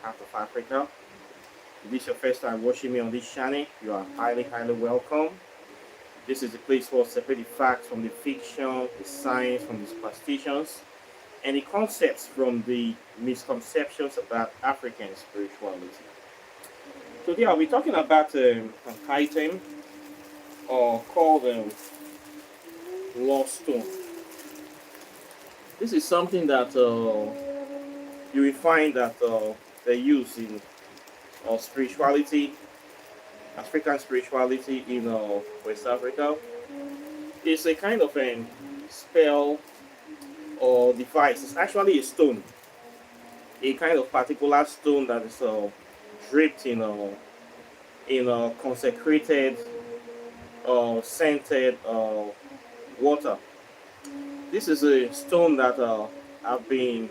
half of Africa. If this is your first time watching me on this channel, you are highly welcome. This is the place for separating facts from the fiction, the science from the superstitions, and the concepts from the misconceptions about African spirituality. Today I'll be talking about an item called lost stone. This is something that you will find that they use in spirituality, African spirituality in West Africa. It's a kind of a spell or device. It's actually a stone, a kind of particular stone that is draped in consecrated scented water. This is a stone that have been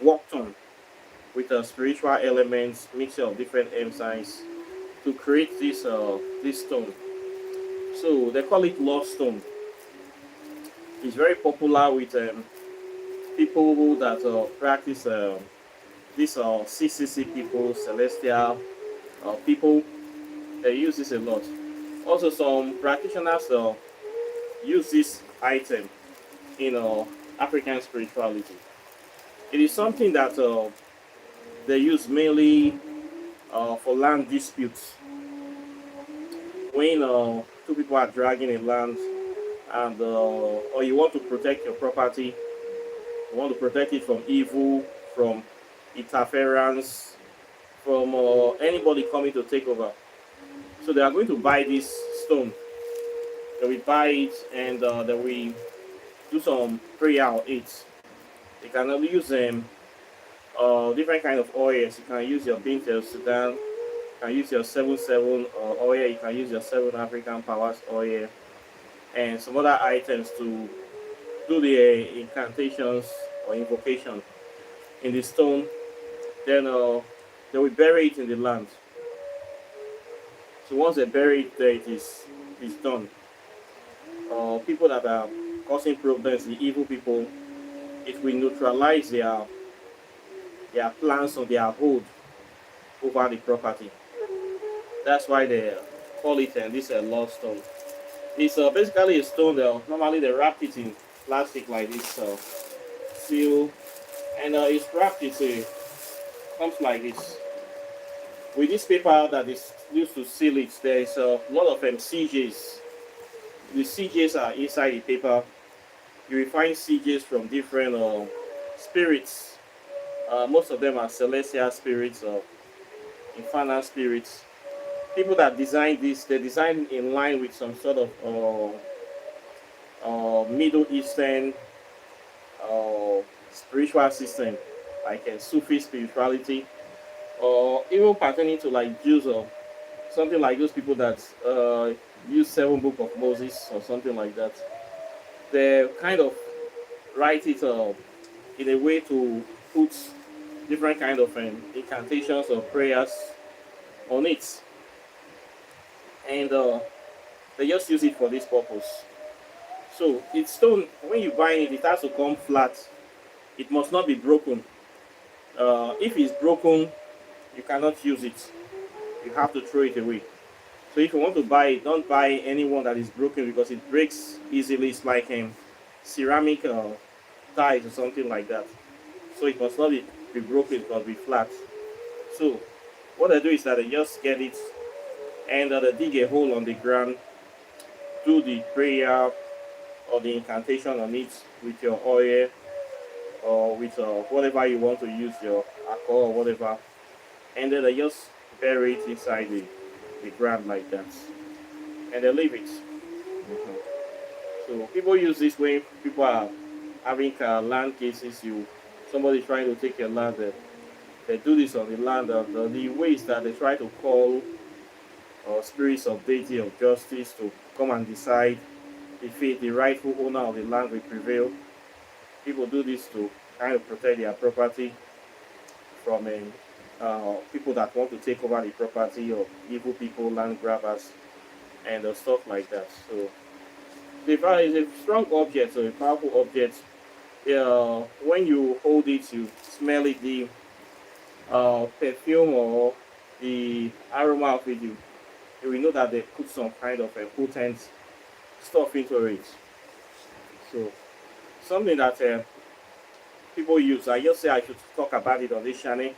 worked on with spiritual elements, mixture of different enzymes to create this stone. So they call it love stone. It's very popular with people that practice these CCC people, celestial people. They use this a lot. Also, some practitioners use this item in African spirituality. It is something that they use mainly for land disputes. When two people are dragging a land and or you want to protect your property, you want to protect it from evil, from interference, from anybody coming to take over. So they are going to buy this stone. They will buy it and they will do some prayer on it. They can only use different kind of oils. You can use your Bint el Sudan, you can use your 7-7 oil, you can use your 7 African Powers oil, and some other items to do the incantations or invocation in the stone. Then they will bury it in the land. So once they bury it there, it's done. People that are causing problems, the evil people, it will neutralize their plans or their hold over the property. That's why they call it this love stone. It's basically a stone that normally they wrap it in plastic like this, seal, and it's wrapped. Comes like this. With this paper that is used to seal it, there is a lot of CJs. The CJs are inside the paper. You will find CJs from different spirits. Most of them are celestial spirits or infernal spirits. People that design this, they design in line with some sort of Middle Eastern spiritual system, like a Sufi spirituality, or even pertaining to like Jews or something like those people that use 7 Book of Moses or something like that. They kind of write it in a way to put different kind of incantations or prayers on it, and they just use it for this purpose. So it's stone. When you buy it, it has to come flat. It must not be broken. If it's broken, you cannot use it. You have to throw it away. So if you want to buy it, don't buy any one that is broken because it breaks easily. It's like ceramic tiles or something like that. So it must not be broken, it must be flat. So what they do is that they just get it and they dig a hole on the ground, do the prayer or the incantation on it with your oil or with whatever you want to use, your alcohol or whatever, and then they just bury it inside the ground like that, and they leave it. Mhm. So people use this when people are having land cases. Somebody trying to take your land. They do this on the land. The ways that they try to call spirits of deity of justice to come and decide if the rightful owner of the land will prevail. People do this to kind of protect their property from people that want to take over the property, or evil people, land grabbers, and stuff like that. So the fire is a strong object, so a powerful object. When you hold it, you smell it. perfume or the aroma of it, you will know that they put some kind of potent stuff into it. So something that people use. I just say I should talk about it on this channel.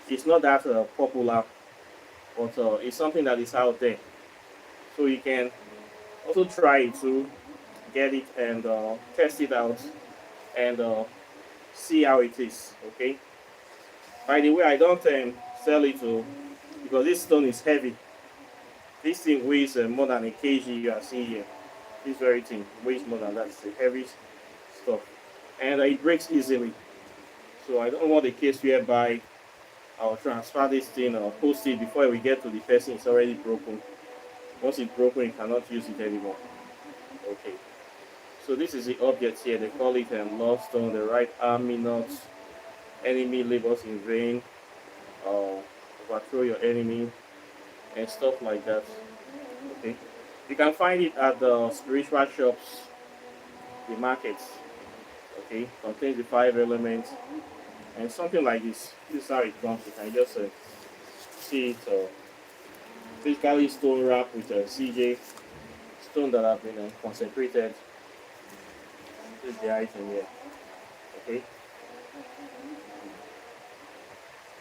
It's not that popular, but it's something that is out there. So you can also try it to get it and test it out and see how it is. Okay. By the way, I don't sell it to because this stone is heavy. This thing weighs more than a kg. You are seeing here. This very thing weighs more than that. It's a heavy stuff, and it breaks easily. So I don't want the case whereby I'll transfer this thing or post it before we get to the person. It's already broken. Once it's broken, you cannot use it anymore. Okay. So this is the object here. They call it love stone. The right arm may not enemy labors in vain. Overthrow your enemy and stuff like that. Okay. You can find it at the spiritual shops, the markets. Okay. Contains the 5 elements and something like this. This is how it comes. You can just see it. Basically stone wrapped with a CJ stone that have been consecrated. This is the item here. Okay.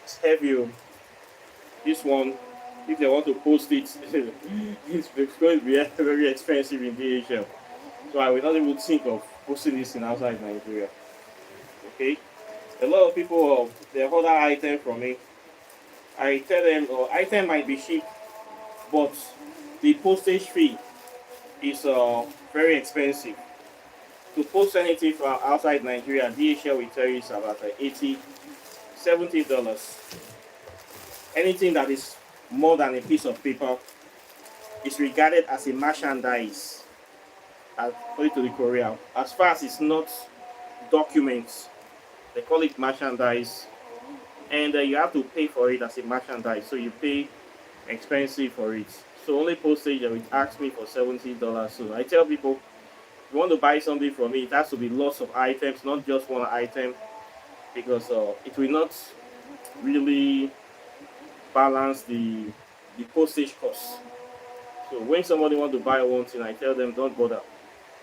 It's heavy. This one, if they want to post it, it's going to be very expensive in DHL. So I will not even think of posting this in outside Nigeria. Okay. A lot of people they order item from me. I tell them, item might be cheap, but the postage fee is very expensive. To post anything from outside Nigeria, DHL will tell you it's about $80, $70. Anything that is more than a piece of paper is regarded as a merchandise, according to the Korea. As far as it's not documents, they call it merchandise, and you have to pay for it as a merchandise. So you pay expensive for it. So only postage that would ask me for $70. So I tell people, if you want to buy something from me, it has to be lots of items, not just one item, because it will not really balance the postage cost. So when somebody want to buy one thing, I tell them don't bother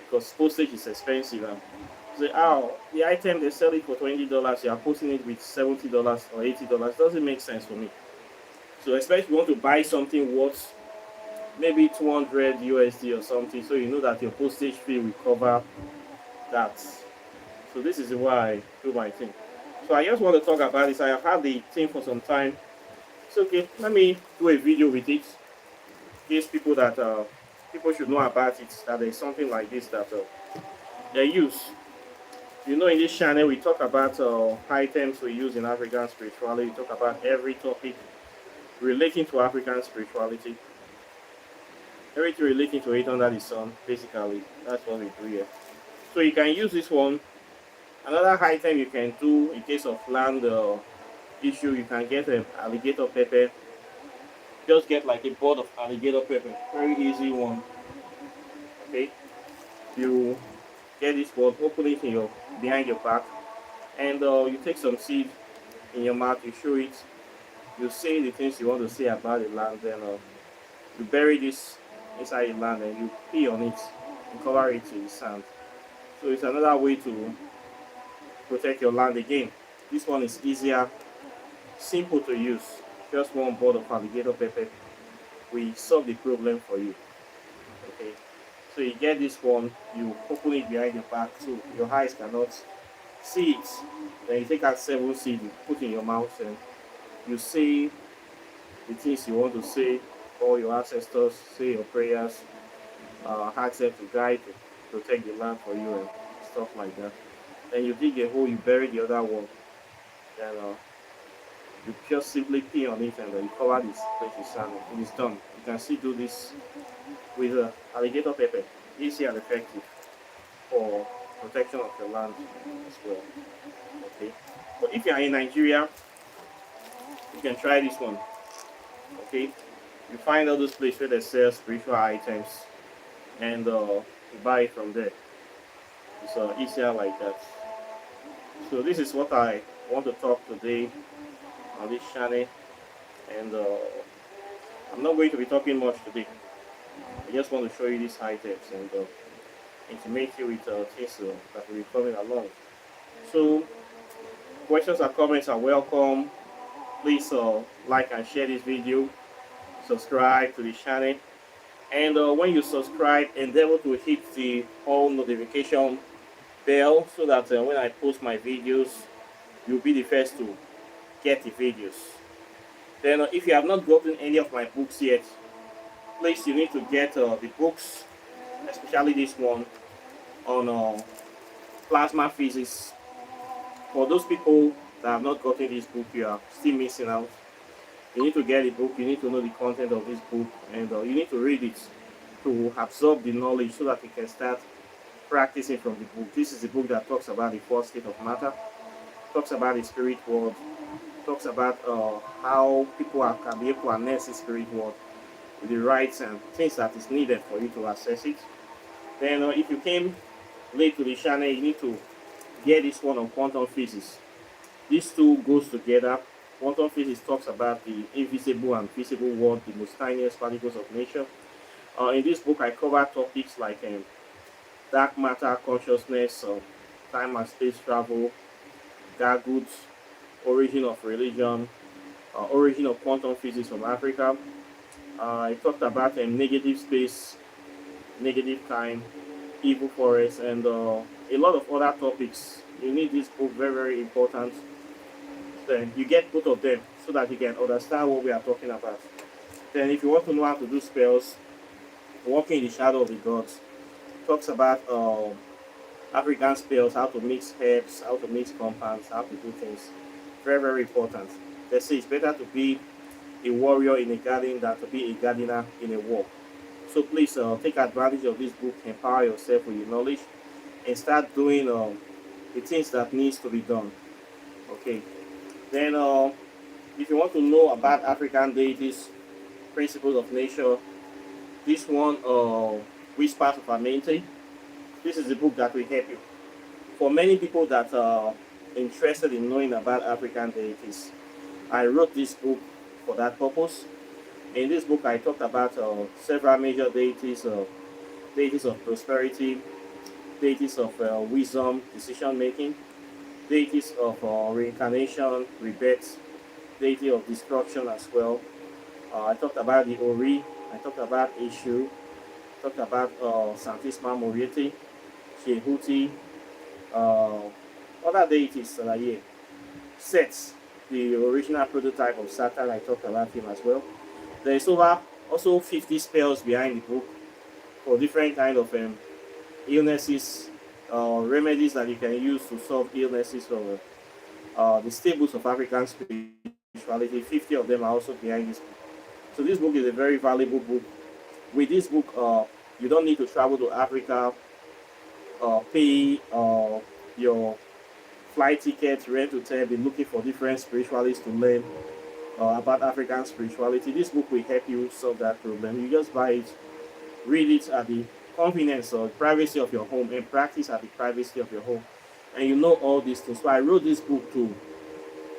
because postage is expensive. And say, oh, the item they sell it for $20, you are posting it with $70 or $80. Doesn't make sense for me. So especially if you want to buy something worth maybe 200 USD or something, so you know that your postage fee will cover that. So this is why I do my thing. So I just want to talk about this. I have had the thing for some time. It's okay. Let me do a video with it. These people that people should know about it. That there's something like this that they use. You know, in this channel we talk about items we use in African spirituality. We talk about every topic relating to African spirituality. Everything relating to it under the sun. Basically, that's what we do here. So you can use this one. Another item you can do in case of land issue, you can get an alligator pepper. Just get like a board of alligator pepper. Very easy one. Okay. You get this board, open it in your behind your back, and you take some seed in your mouth. You show it. You say the things you want to say about the land. Then you bury this inside the land, and you pee on it and cover it in the sand. So it's another way to protect your land again. This one is easier, simple to use. Just one board of alligator pepper will solve the problem for you. Okay, so you get this one, you open it behind your back so your eyes cannot see it. Then you take out 7 seeds, you put in your mouth, and you say the things you want to say, all your ancestors, say your prayers, ask them to guide, to protect the land for you and stuff like that. Then you dig a hole, you bury the other one. Then you just simply pee on it and you cover this place with sand. It is done. You can still do this with alligator pepper. Easy and effective for protection of your land as well. Okay. But if you are in Nigeria, you can try this one. Okay. You find all those places where they sell spiritual items and you buy it from there. It's easier like that. So this is what I want to talk today on this channel, and I'm not going to be talking much today. I just want to show you these items and intimate you with things that will be coming along. So, questions and comments are welcome. Please like and share this video, subscribe to the channel, and when you subscribe, endeavor to hit the all notification bell so that when I post my videos, you'll be the first to get the videos. Then if you have not gotten any of my books yet, please you need to get the books, especially this one on plasma physics. For those people that have not gotten this book, you are still missing out. You need to get the book, you need to know the content of this book, and you need to read it to absorb the knowledge so that you can start practicing from the book. This is the book that talks about the fourth state of matter, talks about the spirit world, talks about how people can be able to harness the spirit world with the rights and things that is needed for you to access it. Then if you came late to the channel, you need to get this one on quantum physics. These two goes together. Quantum physics talks about the invisible and visible world, the most tiniest particles of nature. In this book, I cover topics like dark matter, consciousness, time and space travel, dark goods, origin of religion, origin of quantum physics from Africa. I talked about negative space, negative time, evil forest, and a lot of other topics. You need this book, very, very important. Then you get both of them so that you can understand what we are talking about. Then if you want to know how to do spells, walking in the shadow of the gods, talks about African spells, how to mix herbs, how to mix compounds, how to do things. Very, very important. They say it's better to be a warrior in a garden than to be a gardener in a war. So please take advantage of this book, empower yourself with your knowledge, and start doing the things that needs to be done. Okay. Then if you want to know about African deities, principles of nature, this one, Whispers of Amente, this is the book that will help you. For many people that are interested in knowing about African deities, I wrote this book for that purpose. In this book, I talked about several major deities, deities of prosperity, deities of wisdom, decision making, deities of reincarnation, rebirth, deity of destruction as well. I talked about the Ori, I talked about Ishu, talked about Santisma Moriete, Shehuti, other deities that are here. Set, the original prototype of Saturn, I talked about him as well. There is also 50 spells behind the book for different kind of illnesses, remedies that you can use to solve illnesses from the staples of African spirituality. 50 of them are also behind this book. So this book is a very valuable book. With this book, you don't need to travel to Africa, pay your flight ticket, rent hotel, be looking for different spiritualists to learn about African spirituality. This book will help you solve that problem. You just buy it, read it at the convenience or privacy of your home, and practice at the privacy of your home. And you know all these things. So I wrote this book to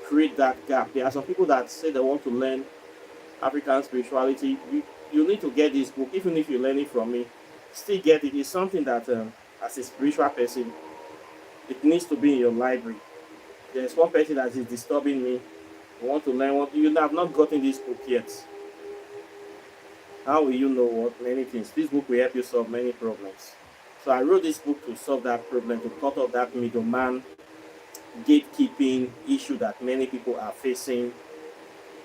create that gap. There are some people that say they want to learn African spirituality. You need to get this book, even if you learn it from me. Still get it. It's something that, as a spiritual person, it needs to be in your library. There's one person that is disturbing me. You want to learn what you have not gotten this book yet. How will you know what many things? This book will help you solve many problems. So I wrote this book to solve that problem, to cut off that middleman gatekeeping issue that many people are facing.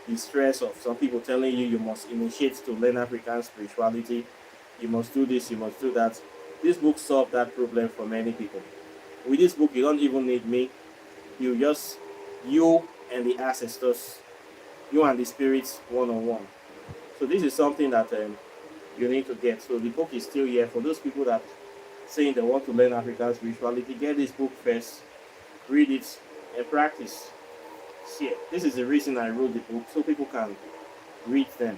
The stress of some people telling you must initiate to learn African spirituality, you must do this, you must do that. This book solved that problem for many people. With this book, you don't even need me. You and the ancestors, you and the spirits one-on-one. So this is something that you need to get. So the book is still here for those people that saying they want to learn African spirituality. Get this book first, read it, and practice. See, this is the reason I wrote the book, so people can read them,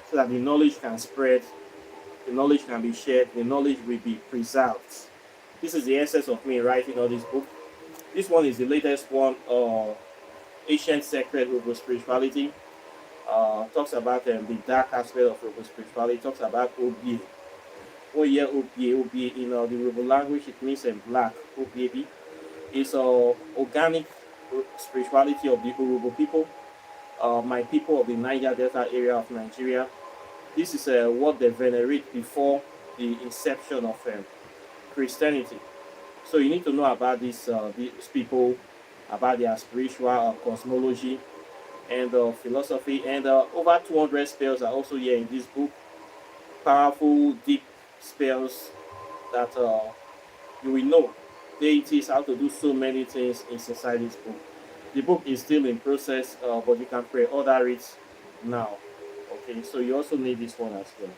so that the knowledge can spread, the knowledge can be shared, the knowledge will be preserved. This is the essence of me writing all this book. This one is the latest one ancient sacred Urban spirituality. Talks about the dark aspect of Urban spirituality. Talks about OBA. Oh yeah, OBA. OBA in the Urban language it means black. OBA is organic spirituality of the Urban people. My people of the Niger Delta area of Nigeria. This is what they venerate before the inception of Christianity. So you need to know about these people, about their spiritual cosmology and philosophy. And over 200 spells are also here in this book. Powerful, deep spells that you will know deities how to do so many things inside this book. The book is still in process, but you can pre-order it now. Okay, so you also need this one as well.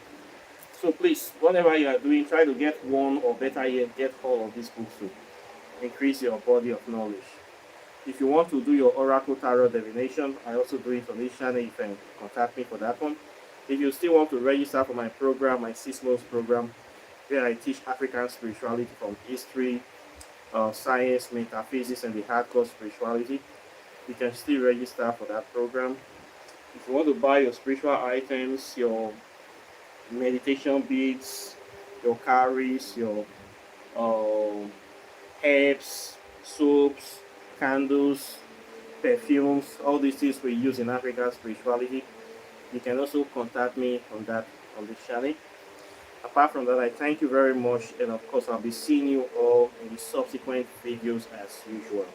So please, whatever you are doing, try to get one or better yet, get all of these books to increase your body of knowledge. If you want to do your Oracle Tarot divination, I also do it on this channel. You can contact me for that one. If you still want to register for my program, my 6 months program, where I teach African spirituality from history, science, metaphysics, and the hardcore spirituality, you can still register for that program. If you want to buy your spiritual items, your meditation beads, your carries, your uh, herbs, soaps, candles, perfumes, all these things we use in African spirituality, you can also contact me on this channel. Apart from that, I thank you very much, and of course, I'll be seeing you all in the subsequent videos as usual.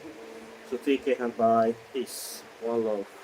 So take care and bye. Peace. One love.